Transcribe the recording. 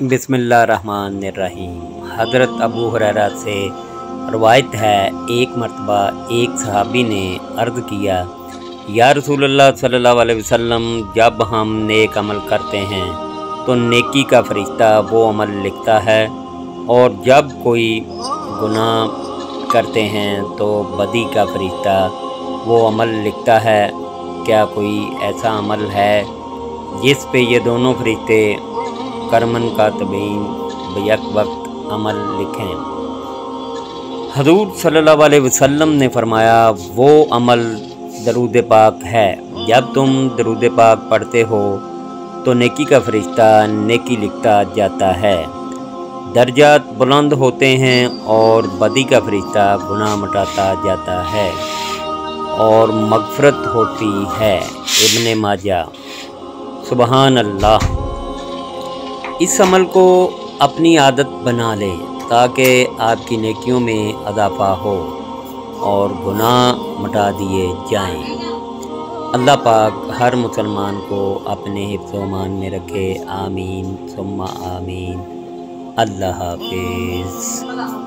बिस्मिल्लाहिर्रहमानिर्रहीम। हज़रत अबू हुरैरा से रवायत है, एक मरतबा एक सहाबी ने अर्ज़ किया, या रसूलल्लाह सल्लल्लाहु अलैहि वसल्लम, जब हम नेक अमल करते हैं तो नेकी का फरिश्ता वो अमल लिखता है, और जब कोई गुनाह करते हैं तो बदी का फरिश्ता वो अमल लिखता है। क्या कोई ऐसा अमल है जिस पे ये दोनों फरिश्ते करमन का तबीन बेयक वक्त अमल लिखें? हजूर सल्लल्लाहु अलैहि वसल्लम ने फरमाया, वो अमल दरूद पाक है। जब तुम दरूद पाक पढ़ते हो तो नेकी का फरिश्ता नेकी लिखता जाता है, दर्जात बुलंद होते हैं, और बदी का फरिश्ता गुनाह मिटाता जाता है और मग़फ़िरत होती है। इब्ने माजा। सुबहान अल्लाह। इस अमल को अपनी आदत बना लें ताकि आपकी नेकियों में इजाफ़ा हो और गुनाह मिटा दिए जाएं। अल्लाह पाक हर मुसलमान को अपने हिफ्ज़-ओ-मान में रखे। आमीन सुम्मा आमीन। अल्लाह हाफ़िज़।